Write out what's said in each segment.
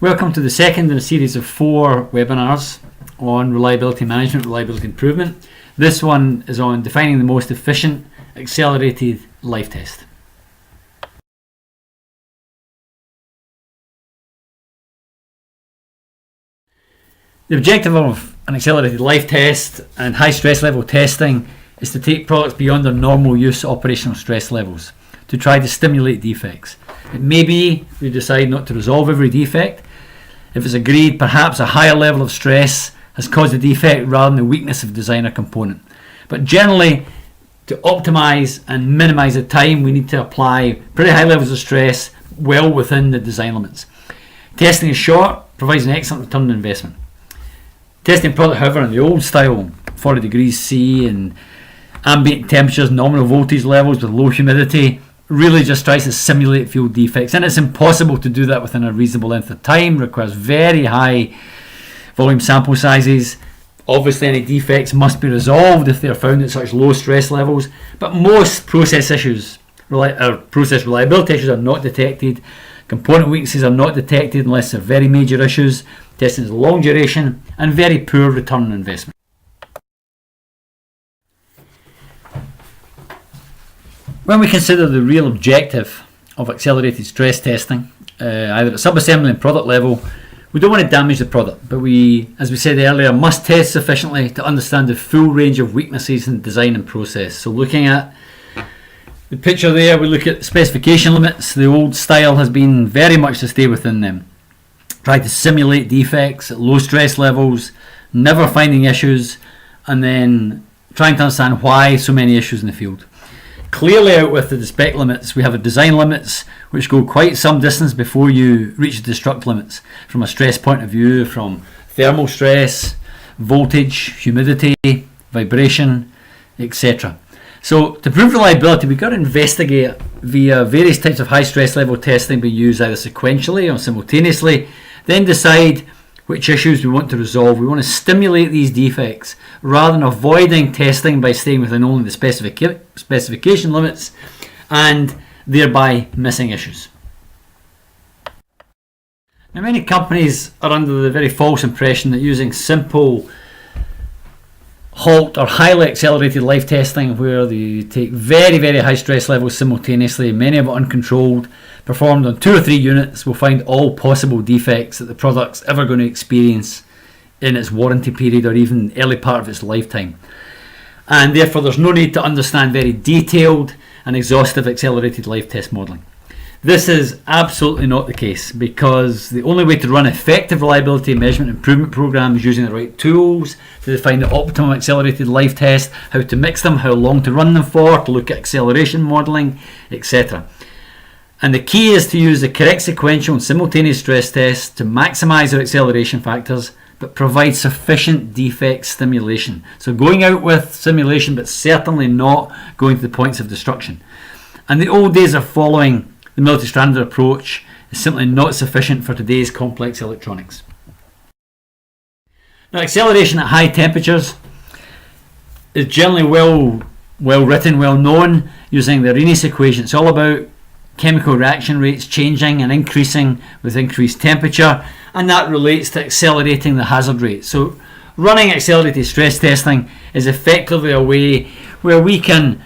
Welcome to the second in a series of 4 webinars on reliability management, reliability improvement. This one is on defining the most efficient accelerated life test. The objective of an accelerated life test and high stress level testing is to take products beyond their normal use operational stress levels to try to stimulate defects. It may be we decide not to resolve every defect. If it's agreed perhaps a higher level of stress has caused the defect rather than the weakness of design or component. But generally, to optimise and minimise the time, we need to apply pretty high levels of stress well within the design limits. Testing is short, provides an excellent return on investment. Testing product, however, in the old style, 40 degrees C and ambient temperatures, nominal voltage levels with low humidity, really just tries to simulate field defects, and it's impossible to do that within a reasonable length of time. Requires very high volume sample sizes. Obviously any defects must be resolved if they are found at such low stress levels, but most process issues or process reliability issues are not detected. Component weaknesses are not detected unless they're very major issues. Testing is long duration and very poor return on investment. When we consider the real objective of accelerated stress testing, either at subassembly and product level, we don't want to damage the product, but we, as we said earlier, must test sufficiently to understand the full range of weaknesses in design and process. So looking at the picture there, we look at specification limits. The old style has been very much to stay within them. Try to simulate defects at low stress levels, never finding issues, and then trying to understand why so many issues in the field. Clearly out with the spec limits, we have the design limits which go quite some distance before you reach the destruct limits from a stress point of view, from thermal stress, voltage, humidity, vibration, etc. So to prove reliability, we've got to investigate via various types of high stress level testing being used either sequentially or simultaneously, then decide which issues we want to resolve. We want to stimulate these defects rather than avoiding testing by staying within only the specification limits and thereby missing issues. Now, many companies are under the very false impression that using simple halt or highly accelerated life testing, where they take very, very high stress levels simultaneously, many of it uncontrolled, performed on 2 or 3 units, will find all possible defects that the product's ever going to experience in its warranty period or even early part of its lifetime. And therefore there's no need to understand very detailed and exhaustive accelerated life test modelling. This is absolutely not the case, because the only way to run effective reliability measurement improvement programs is using the right tools to define the optimum accelerated life test, how to mix them, how long to run them for, to look at acceleration modelling, etc. And the key is to use the correct sequential and simultaneous stress tests to maximise our acceleration factors but provide sufficient defect stimulation. So going out with simulation but certainly not going to the points of destruction. And the old days of following the multi-stranded approach is simply not sufficient for today's complex electronics. Now, acceleration at high temperatures is generally well written, well known, using the Arrhenius equation. It's all about chemical reaction rates changing and increasing with increased temperature, and that relates to accelerating the hazard rate. So running accelerated stress testing is effectively a way where we can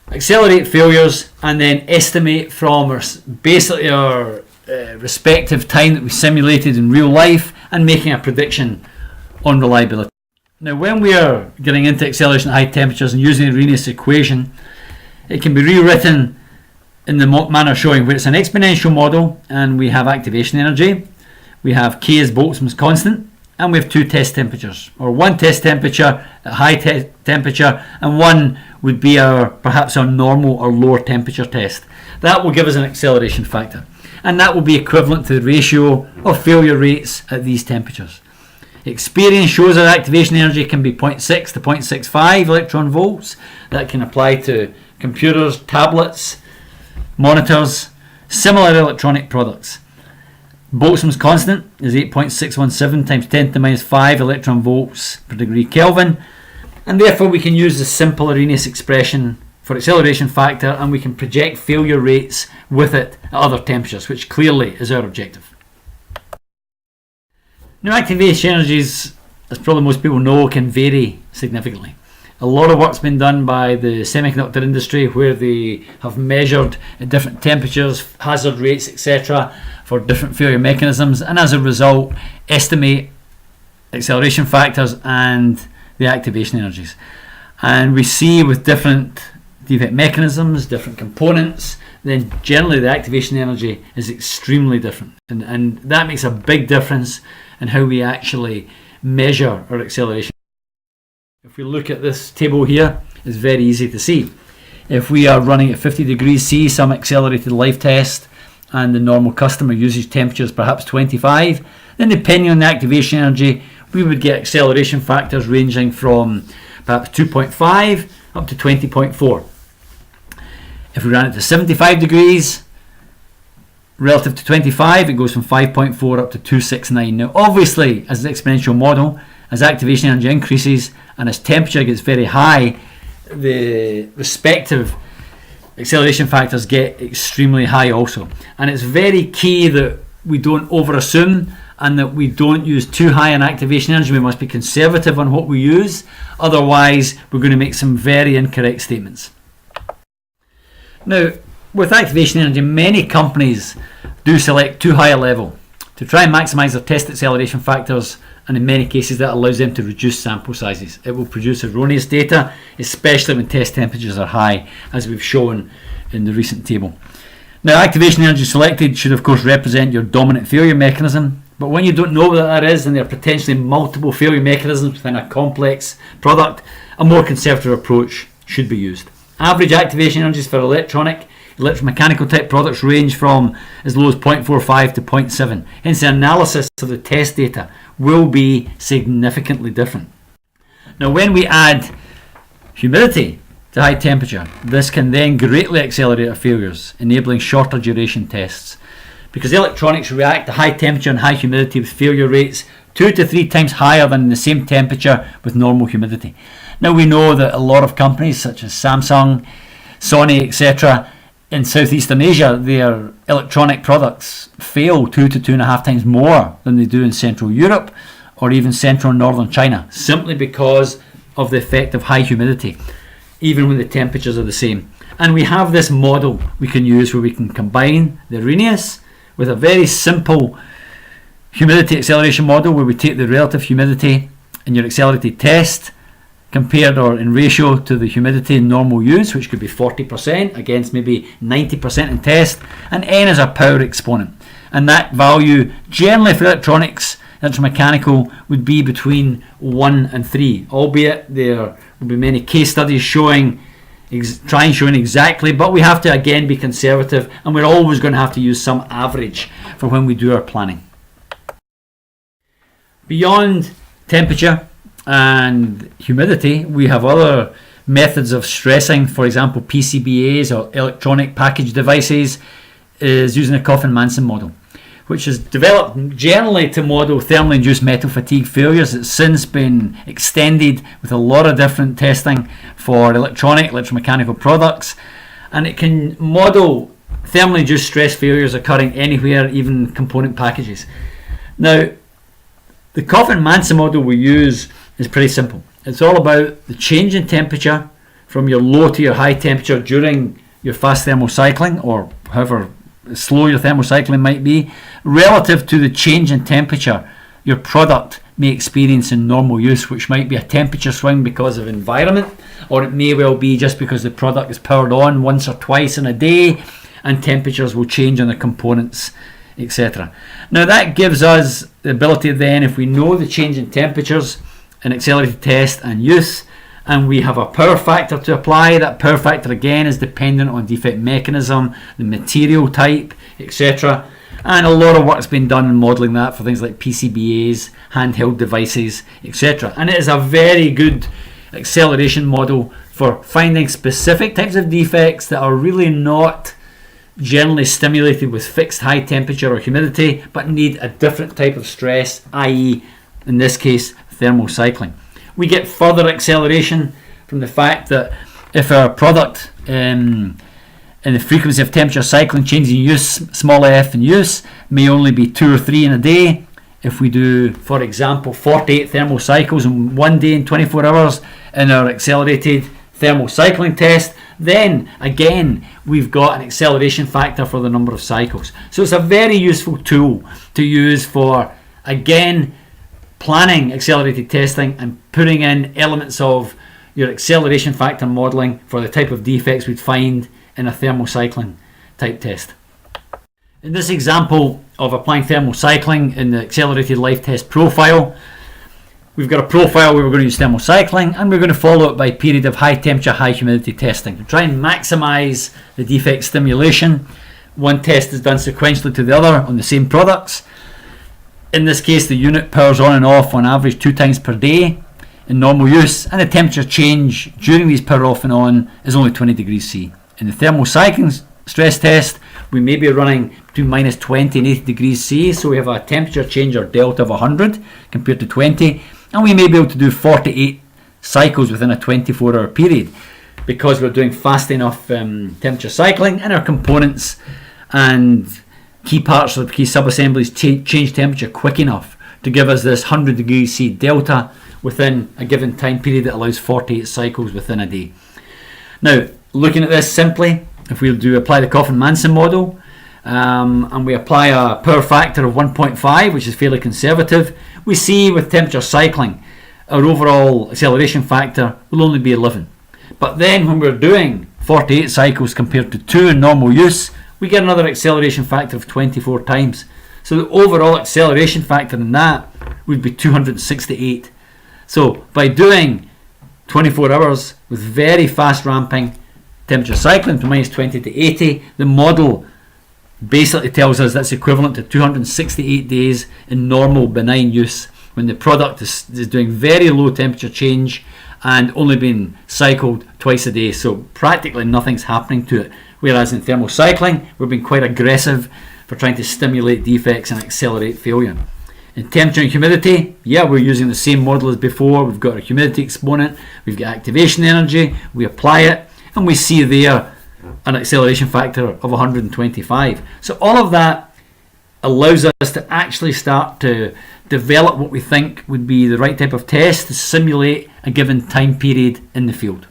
accelerate failures and then estimate from our respective time that we simulated in real life and making a prediction on reliability. Now, when we are getting into acceleration at high temperatures and using the Arrhenius equation, it can be rewritten in the manner showing where it's an exponential model and we have activation energy, we have K as Boltzmann's constant, and we have 2 test temperatures, or 1 test temperature at high temperature and 1 would be perhaps our normal or lower temperature test. That will give us an acceleration factor, and that will be equivalent to the ratio of failure rates at these temperatures. Experience shows that activation energy can be 0.6 to 0.65 electron volts. That can apply to computers, tablets, monitors, similar electronic products. Boltzmann's constant is 8.617 times 10 to the minus 5 electron volts per degree Kelvin, and therefore we can use the simple Arrhenius expression for acceleration factor, and we can project failure rates with it at other temperatures, which clearly is our objective. Now, activation energies, as probably most people know, can vary significantly. A lot of work's been done by the semiconductor industry where they have measured at different temperatures, hazard rates, etc. for different failure mechanisms, and as a result estimate acceleration factors and the activation energies. And we see with different defect mechanisms, different components, then generally the activation energy is extremely different, and that makes a big difference in how we actually measure our acceleration. If we look at this table here, it's very easy to see. If we are running at 50 degrees C, some accelerated life test, and the normal customer usage temperature is perhaps 25, then depending on the activation energy, we would get acceleration factors ranging from perhaps 2.5 up to 20.4. If we ran it to 75 degrees, relative to 25, it goes from 5.4 up to 269. Now, obviously, as an exponential model, as activation energy increases and as temperature gets very high, the respective acceleration factors get extremely high also. And it's very key that we don't over-assume and that we don't use too high an activation energy. We must be conservative on what we use, otherwise we're going to make some very incorrect statements. Now, with activation energy, many companies do select too high a level to try and maximise their test acceleration factors, and in many cases that allows them to reduce sample sizes. It will produce erroneous data, especially when test temperatures are high, as we've shown in the recent table. Now, activation energy selected should of course represent your dominant failure mechanism, but when you don't know what that is and there are potentially multiple failure mechanisms within a complex product, a more conservative approach should be used. Average activation energies for electromechanical type products range from as low as 0.45 to 0.7. Hence, the analysis of the test data will be significantly different. Now, when we add humidity to high temperature, this can then greatly accelerate our failures, enabling shorter duration tests. Because electronics react to high temperature and high humidity with failure rates 2 to 3 times higher than the same temperature with normal humidity. Now, we know that a lot of companies such as Samsung, Sony, etc. in Southeastern Asia, their electronic products fail 2 to 2.5 times more than they do in Central Europe or even Central and Northern China, simply because of the effect of high humidity, even when the temperatures are the same. And we have this model we can use where we can combine the Arrhenius with a very simple humidity acceleration model where we take the relative humidity in your accelerated test compared or in ratio to the humidity in normal use, which could be 40% against maybe 90% in test, and n is our power exponent. And that value generally for electronics, electromechanical, would be between 1 and 3, albeit there will be many case studies showing exactly, but we have to again be conservative, and we're always going to have to use some average for when we do our planning. Beyond temperature and humidity, we have other methods of stressing. For example, PCBAs or electronic package devices is using a Coffin-Manson model, which is developed generally to model thermally induced metal fatigue failures. It's since been extended with a lot of different testing for electromechanical products, and it can model thermally induced stress failures occurring anywhere, even component packages. Now, the Coffin-Manson model we use is pretty simple. It's all about the change in temperature from your low to your high temperature during your fast thermal cycling, or however slow your thermal cycling might be, relative to the change in temperature your product may experience in normal use, which might be a temperature swing because of environment, or it may well be just because the product is powered on once or twice in a day and temperatures will change on the components, etc. Now, that gives us the ability then, if we know the change in temperatures in accelerated test and use, and we have a power factor to apply, that power factor again is dependent on defect mechanism, the material type, etc. And a lot of work's been done in modelling that for things like PCBAs, handheld devices, etc. And it is a very good acceleration model for finding specific types of defects that are really not generally stimulated with fixed high temperature or humidity, but need a different type of stress, i.e. in this case thermal cycling. We get further acceleration from the fact that if our product in the frequency of temperature cycling changes in use, small f in use, may only be 2 or 3 in a day, if we do, for example, 48 thermal cycles in 1 day and 24 hours in our accelerated thermal cycling test, then again we've got an acceleration factor for the number of cycles. So it's a very useful tool to use for, again, planning accelerated testing and putting in elements of your acceleration factor modelling for the type of defects we'd find in a thermal cycling type test. In this example of applying thermal cycling in the accelerated life test profile, we've got a profile where we're going to use thermal cycling, and we're going to follow it by a period of high temperature, high humidity testing to try and maximise the defect stimulation. One test is done sequentially to the other on the same products. In this case, the unit powers on and off on average 2 times per day in normal use, and the temperature change during these power off and on is only 20 degrees C. In the thermal cycling stress test, we may be running between minus 20 and 80 degrees C, so we have a temperature change or delta of 100 compared to 20, and we may be able to do 48 cycles within a 24-hour period because we're doing fast enough temperature cycling, and our components and key parts of the key sub-assemblies change temperature quick enough to give us this 100 degrees C delta within a given time period that allows 48 cycles within a day. Now, looking at this simply, if we apply the Coffin-Manson model and we apply a power factor of 1.5, which is fairly conservative, we see with temperature cycling our overall acceleration factor will only be 11. But then when we're doing 48 cycles compared to 2 in normal use, we get another acceleration factor of 24 times. So the overall acceleration factor in that would be 268. So by doing 24 hours with very fast ramping temperature cycling from minus 20 to 80, the model basically tells us that's equivalent to 268 days in normal benign use when the product is doing very low temperature change and only being cycled twice a day, so practically nothing's happening to it. Whereas in thermal cycling, we're being quite aggressive for trying to stimulate defects and accelerate failure. In temperature and humidity, yeah, we're using the same model as before. We've got our humidity exponent, we've got activation energy, we apply it, and we see there an acceleration factor of 125. So all of that allows us to actually start to develop what we think would be the right type of test to simulate a given time period in the field.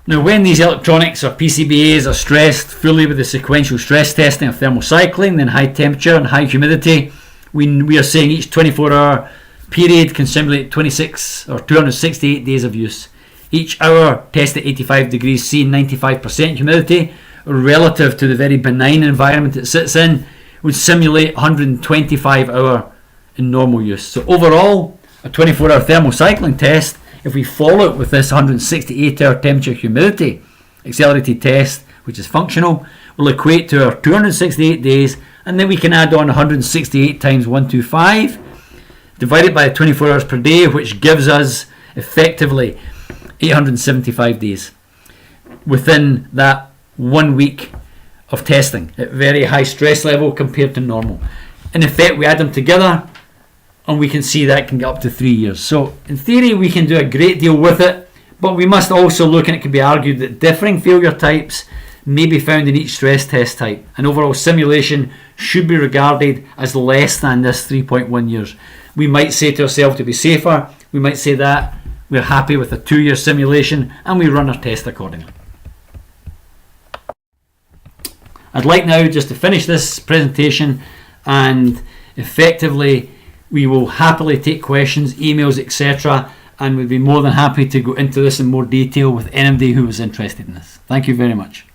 Now, when these electronics or PCBAs are stressed fully with the sequential stress testing of thermal cycling, then high temperature and high humidity, we are saying each 24-hour period can simulate 26 or 268 days of use. Each hour test at 85 degrees C and 95% humidity, relative to the very benign environment it sits in, would simulate 125 hour in normal use. So overall, a 24-hour thermal cycling test, if we follow it with this 168-hour temperature humidity accelerated test, which is functional, will equate to our 268 days, and then we can add on 168 times 125 divided by 24 hours per day, which gives us effectively 875 days within that 1 week of testing at very high stress level compared to normal. In effect, we add them together and we can see that can get up to 3 years. So in theory, we can do a great deal with it, but we must also look, and it can be argued that differing failure types may be found in each stress test type, and overall simulation should be regarded as less than this 3.1 years. We might say to ourselves, to be safer, we might say that we're happy with a 2-year simulation and we run our test accordingly. I'd like now just to finish this presentation, and effectively we will happily take questions, emails, etc., and we'd be more than happy to go into this in more detail with anybody who was interested in this. Thank you very much.